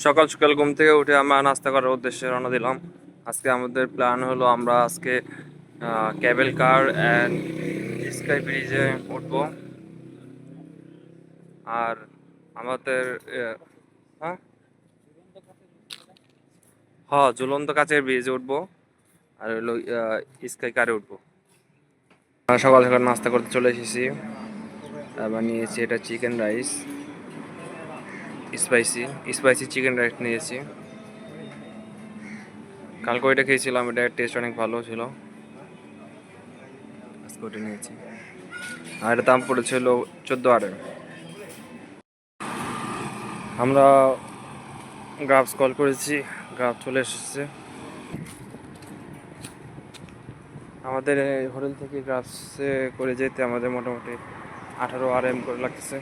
সকাল সকাল ঘুম থেকে উঠে আমরা নাস্তা করার উদ্দেশ্যে রওনা দিলাম। আজকে আমাদের প্ল্যান হলো আমরা আজকে ক্যাবেল কার অ্যান্ড স্কাই ব্রিজে উঠবো। আর আমাদের হ্যাঁ হ্যাঁ ঝুলন্ত কাচের ব্রিজে উঠবো। আর হলো স্কাই কারে উঠবো। সকাল সকাল নাস্তা করতে চলে এসেছি। আবার নিয়েছি এটা chicken rice, spicy spicy chicken rice নিয়েছি। কালকে ওইটা খেয়েছিলাম, এটার টেস্ট অনেক ভালো ছিল। আজকে ওটা নিয়েছি। আর এটার দাম পড়েছিল 14 আরে। আমরা গ্রাফস কল করেছি, গ্রাফ চলে এসেছে। আমাদের হোটেল থেকে গ্রাফসে করে যেতে আমাদের মোটামুটি 18 RM করে লাগতেছে।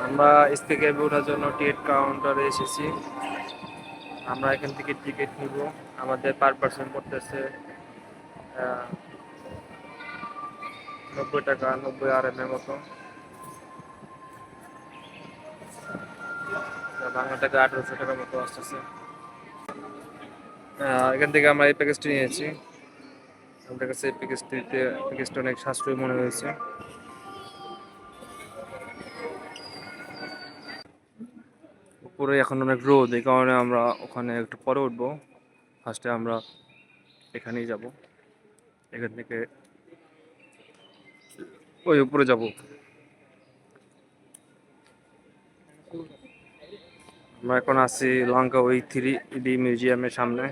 আমরা স্কাই ক্যাবে ওঠার জন্য টিকিট কাউন্টারে এসেছি। আমরা এখান থেকে টিকিট নিব। আমাদের পার পার্সন পড়তেছে 90 টাকা, 90 RM এর মতো। বাংলা টাকা 1800 টাকার মতো আসতেছে। এখান থেকে আমরা এই প্যাকেজটি নিয়েছি। আমাদের কাছে এই প্যাকেজটা অনেক সাশ্রয়ী মনে হয়েছে। উপরে এখন অনেক রোদ, এই কারণে আমরা ওখানে একটু পরে উঠবো। ফার্স্টে আমরা এখানেই যাব, এখান থেকে ওই উপরে যাব। আমরা এখন আছি লঙ্কা ওই 3D মিউজিয়ামের সামনে।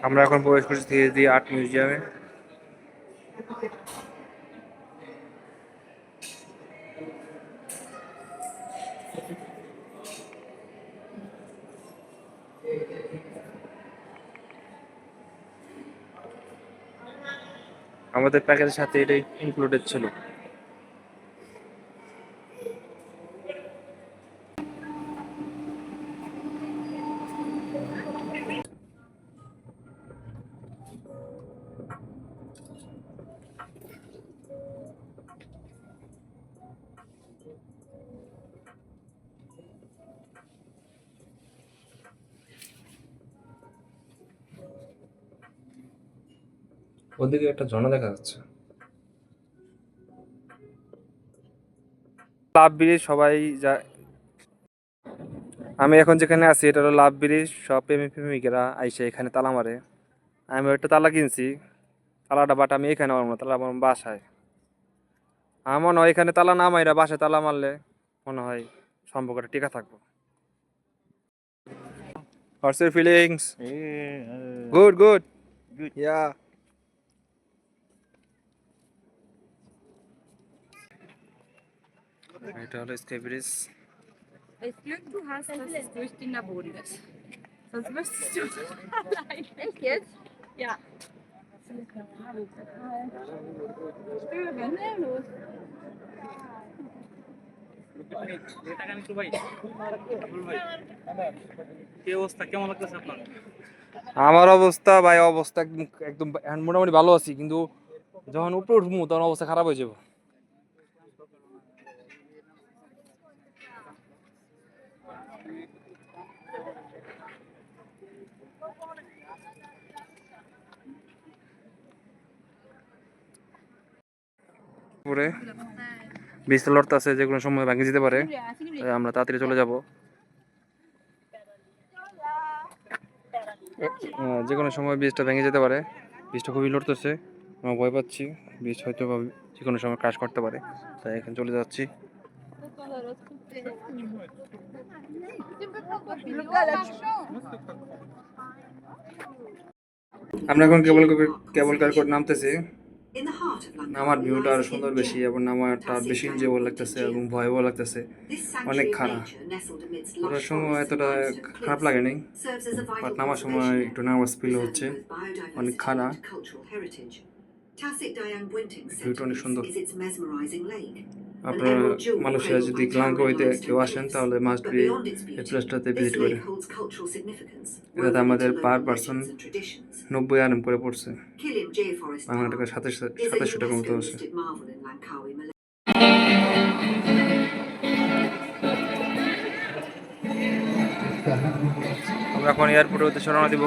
আমরা এখন প্রবেশ করছি 3D আর্ট মিউজিয়ামে। আমাদের প্যাকেজের সাথে এটাই ইনক্লুডেড ছিল। ওদিকে একটা ঝর্ণা দেখা যাচ্ছে। লাভ ব্রিজ সবাই যা। আমি এখন যেখানে আছি এটা হলো লাভ ব্রিজ। সব প্রেমিক প্রেমিকেরা আইসে এখানে তালা মারে। আমি একটা তালা কিনছি, তালাটা বাট আমি এখানে মারবো না, তালা আমার বাসায়। আমার মনে হয় এখানে তালা না মাইরা বাসায় তালা মারলে মনে হয় সম্পর্কটা টিকা থাকবো। What's your feelings? Good, good. Good. Yeah. এটা হলো sky bridge. Welches Glück du hast, dass es durch den Boden ist. Sonst müsstest du allein. Echt jetzt? Ja. Stören, ne? Los. আমার অবস্থা ভাই, অবস্থা একদম একদম এখন মোটামুটি ভালো আছি, কিন্তু যখন উপরে উঠবো তখন অবস্থা খারাপ হয়ে যাবো। পরে বীজটা লড়তে আছে, যে কোনো সময় ভেঙে যেতে পারে, তাই আমরা তাড়াতাড়ি চলে যাব। যে কোনো সময় বীজটা ভেঙে যেতে পারে, বীজটা খুবই লড়তেছে, আমরা ভয় পাচ্ছি বীজ হয়তো বা যে কোনো সময় ক্রাশ করতে পারে, তাই এখানে চলে যাচ্ছি। আমরা এখন কেবল কার করে নামতেছি। নামার ভিউটা আরো সুন্দর বেশি, এবং নামাটা বেশি এনজয়েবল লাগতেছে এবং ভয়ও লাগতেছে, অনেক খারাপ। ওঠার সময় এতটা খারাপ লাগে নাই, বাট নামার সময় একটু নার্ভাস ফিল হচ্ছে, অনেক খারাপ। ভিউটা অনেক সুন্দর। আপনার মালয়েশিয়া যদি লাঙ্কাউইতে কেউ আসেন তাহলে মাস্ট বি এই প্লেসটাতে ভিজিট করে। এটাতে আমাদের পার পার্সন 90 আরএম করে পড়ছে, বাংলা টাকা 2700 টাকার মতো আছে। আমরা এখন এয়ারপোর্টের উদ্দেশ্যে রওনা দিব।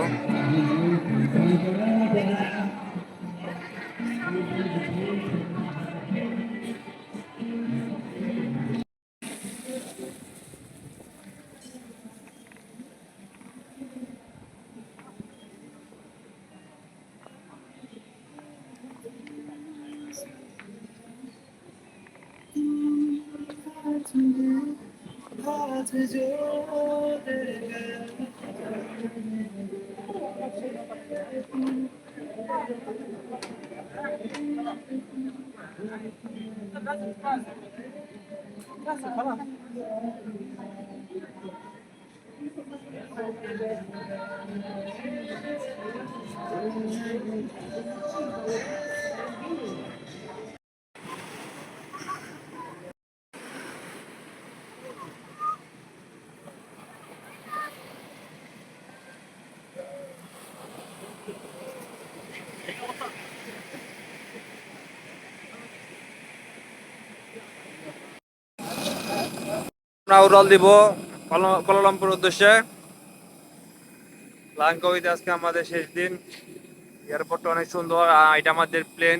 আমরা উড়াল দিব কুয়ালালামপুর উদ্দেশ্যে। লাঙ্কাউইতে আজকে আমাদের শেষ দিন। এয়ারপোর্টটা অনেক সুন্দর, আর এটা আমাদের প্লেন।